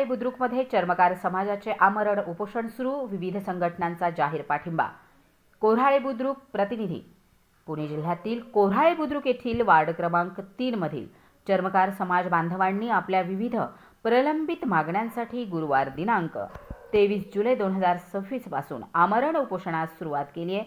कोऱ्हाळे बुद्रुकमध्ये चर्मकार समाजाचे आमरण उपोषण सुरू. विविध संघटनांचा जाहीर पाठिंबा. कोऱ्हाळे बुद्रुक प्रतिनिधी. पुणे जिल्ह्यातील कोऱ्हाळे बुद्रुक येथील वार्ड क्रमांक 3 मधील चर्मकार समाज बांधवांनी आपल्या विविध प्रलंबित मागण्यांसाठी गुरुवार दिनांक 23 जुलै 2026 पासून आमरण उपोषणास सुरुवात केली आहे.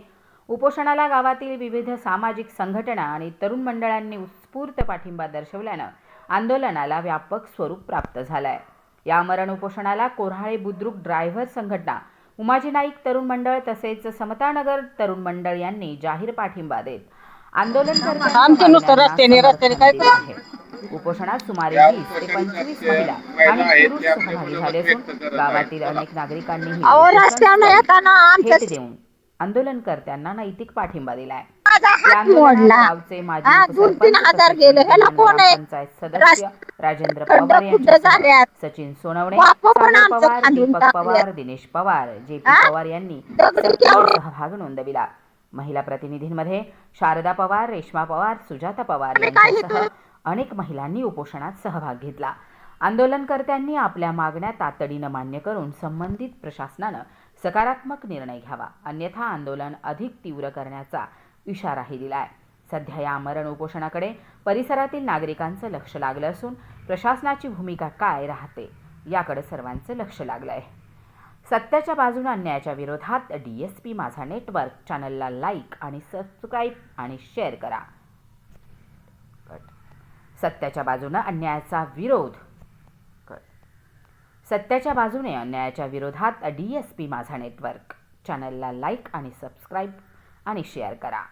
उपोषणाला गावातील विविध सामाजिक संघटना आणि तरुण मंडळांनी उत्स्फूर्त पाठिंबा दर्शवल्यानं आंदोलनाला व्यापक स्वरूप प्राप्त झालं आहे. या आमरण उपोषणाला कोऱ्हाळे बुद्रुक ड्रायव्हर संघटना, उमाजी नाईक तरुण मंडळ तसेच समतानगर तरुण मंडळ यांनी जाहीर पाठिंबा देत आंदोलनकर्त्यांच्या उपोषणात सुमारे 20 ते 25 महिला आणि पुरुष सहभागी झाले असून गावातील अनेक नागरिकांनी भेट देऊन आंदोलनकर्त्यांना नैतिक पाठिंबा दिलाय. गावचे माजी पंचायत सदस्य राजेंद्र पवार यांच्यासह सचिन सोनवणे, सागर पवार, दीपक पवार, दिनेश पवार, जेपी पवार यांनी सहभाग नोंदविला. महिला प्रतिनिधींमध्ये शारदा पवार, रेश्मा पवार, सुजाता पवार यांच्यासह अनेक महिलांनी उपोषणात सहभाग घेतला. आंदोलनकर्त्यांनी आपल्या मागण्या तातडीनं मान्य करून संबंधित प्रशासनानं सकारात्मक निर्णय घ्यावा, अन्यथा आंदोलन अधिक तीव्र करण्याचा इशाराही दिलाय. सध्या या आमरण उपोषणाकडे परिसरातील नागरिकांचं लक्ष लागलं असून प्रशासनाची भूमिका काय राहते याकडे सर्वांचं लक्ष लागलंय. सत्याच्या बाजूने अन्यायाच्या विरोधात DSP माझा नेटवर्क चॅनलला लाईक आणि सबस्क्राईब आणि शेअर करा. सत्याच्या बाजूने अन्यायाचा विरोध. सत्याच्या बाजूने अन्यायाच्या विरोधात DSP माझा नेटवर्क चॅनलला लाईक आणि सबस्क्राईब आणि शेअर करा.